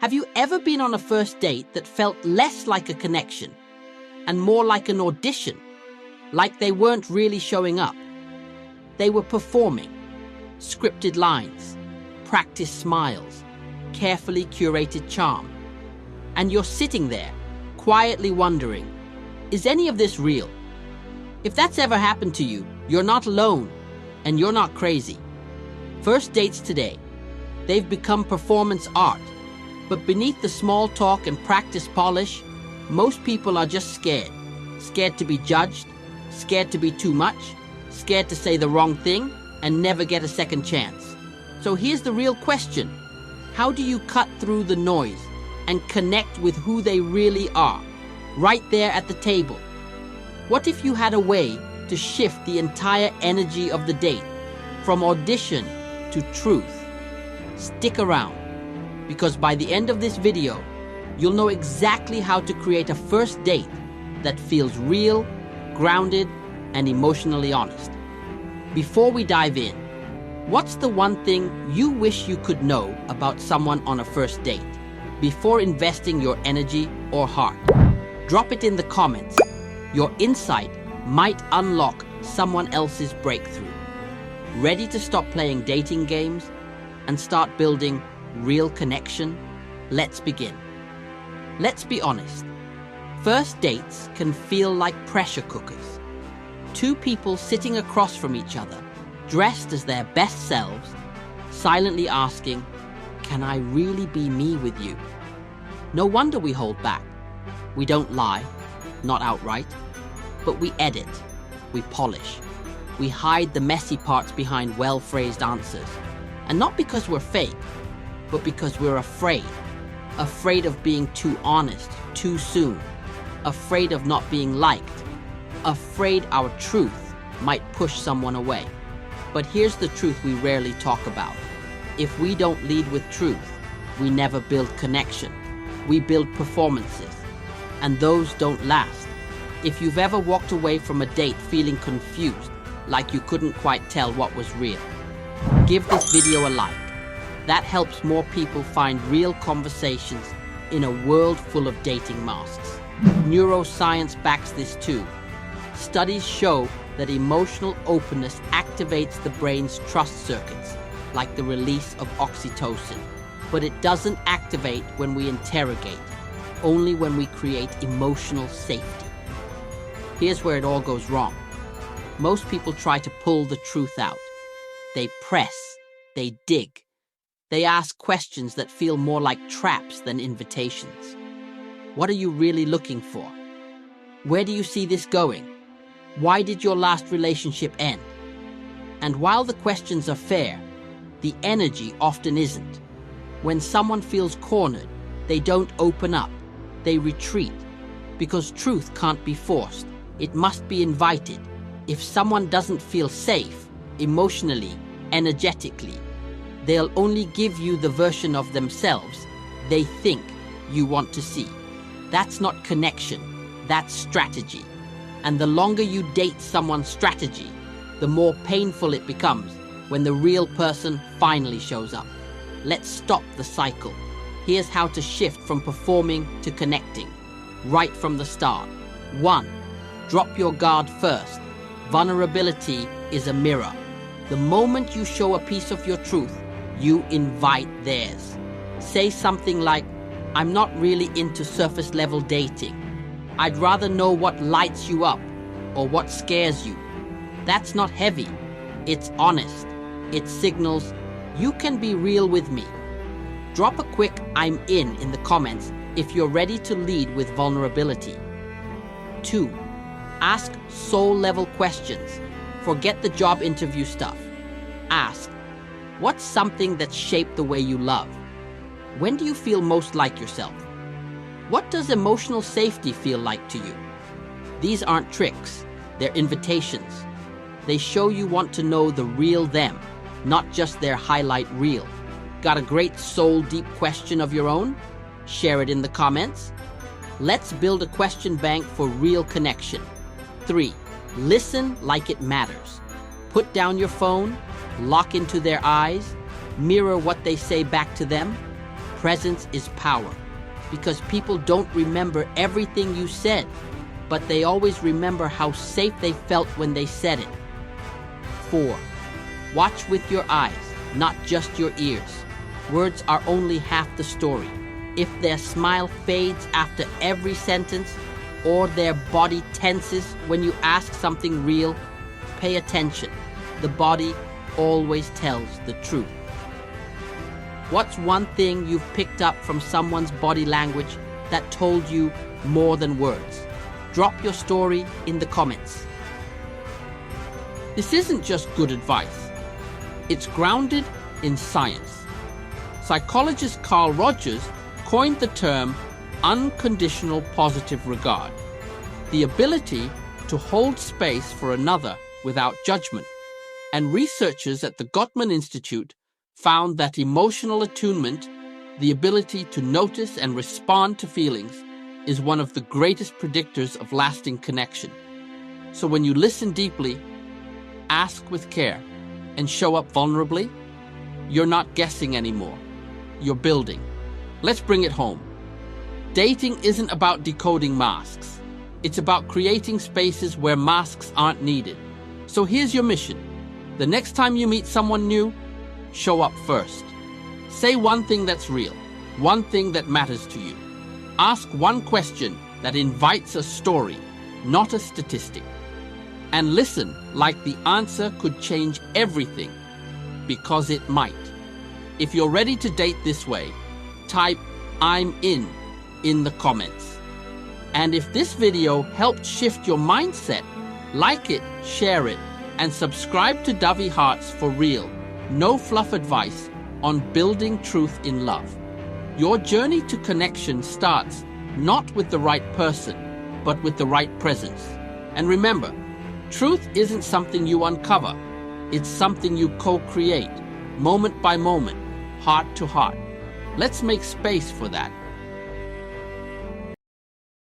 Have you ever been on a first date that felt less like a connection and more like an audition? Like they weren't really showing up. They were performing. Scripted lines, practiced smiles, carefully curated charm. And you're sitting there, quietly wondering, is any of this real? If that's ever happened to you, you're not alone, and you're not crazy. First dates today, they've become performance art. But beneath the small talk and practice polish, most people are just scared. Scared to be judged, scared to be too much, scared to say the wrong thing, and never get a second chance. So here's the real question. How do you cut through the noise and connect with who they really are, right there at the table? What if you had a way to shift the entire energy of the date, from audition to truth? Stick around, because by the end of this video, you'll know exactly how to create a first date that feels real, grounded, and emotionally honest. Before we dive in, what's the one thing you wish you could know about someone on a first date before investing your energy or heart? Drop it in the comments. Your insight might unlock someone else's breakthrough. Ready to stop playing dating games and start building real connection? Let's begin. Let's be honest. First dates can feel like pressure cookers. Two people sitting across from each other, dressed as their best selves, silently asking, "Can I really be me with you?" No wonder we hold back. We don't lie, not outright, but we edit, we polish, we hide the messy parts behind well-phrased answers. And not because we're fake, but because we're afraid. Afraid of being too honest too soon. Afraid of not being liked. Afraid our truth might push someone away. But here's the truth we rarely talk about. If we don't lead with truth, we never build connection. We build performances, and those don't last. If you've ever walked away from a date feeling confused, like you couldn't quite tell what was real, give this video a like. That helps more people find real conversations in a world full of dating masks. Neuroscience backs this too. Studies show that emotional openness activates the brain's trust circuits, like the release of oxytocin. But it doesn't activate when we interrogate, only when we create emotional safety. Here's where it all goes wrong. Most people try to pull the truth out. They press, they dig. They ask questions that feel more like traps than invitations. What are you really looking for? Where do you see this going? Why did your last relationship end? And while the questions are fair, the energy often isn't. When someone feels cornered, they don't open up, they retreat. Because truth can't be forced, it must be invited. If someone doesn't feel safe, emotionally, energetically, they'll only give you the version of themselves they think you want to see. That's not connection, that's strategy. And the longer you date someone's strategy, the more painful it becomes when the real person finally shows up. Let's stop the cycle. Here's how to shift from performing to connecting, right from the start. 1. Drop your guard first. Vulnerability is a mirror. The moment you show a piece of your truth, you invite theirs. Say something like, "I'm not really into surface level dating. I'd rather know what lights you up or what scares you." That's not heavy. It's honest. It signals, you can be real with me. Drop a quick "I'm in the comments if you're ready to lead with vulnerability. 2. Ask soul-level questions. Forget the job interview stuff. Ask, what's something that shaped the way you love? When do you feel most like yourself? What does emotional safety feel like to you? These aren't tricks, they're invitations. They show you want to know the real them, not just their highlight reel. Got a great soul-deep question of your own? Share it in the comments. Let's build a question bank for real connection. 3. Listen like it matters. Put down your phone, lock into their eyes, mirror what they say back to them. Presence is power, because people don't remember everything you said, but they always remember how safe they felt when they said it. 4. Watch with your eyes, not just your ears. Words are only half the story. If their smile fades after every sentence, or their body tenses when you ask something real, pay attention. The body always tells the truth. What's one thing you've picked up from someone's body language that told you more than words? Drop your story in the comments. This isn't just good advice. It's grounded in science. Psychologist Carl Rogers coined the term unconditional positive regard, the ability to hold space for another without judgment. And researchers at the Gottman Institute found that emotional attunement, the ability to notice and respond to feelings, is one of the greatest predictors of lasting connection. So when you listen deeply, ask with care, and show up vulnerably, you're not guessing anymore. You're building. Let's bring it home. Dating isn't about decoding masks. It's about creating spaces where masks aren't needed. So here's your mission. The next time you meet someone new, show up first. Say one thing that's real, one thing that matters to you. Ask one question that invites a story, not a statistic. And listen like the answer could change everything, because it might. If you're ready to date this way, type "I'm in the comments. And if this video helped shift your mindset, like it, share it, and subscribe to Dovey Hearts for real, no fluff advice on building truth in love. Your journey to connection starts not with the right person, but with the right presence. And remember, truth isn't something you uncover. It's something you co-create, moment by moment, heart to heart. Let's make space for that.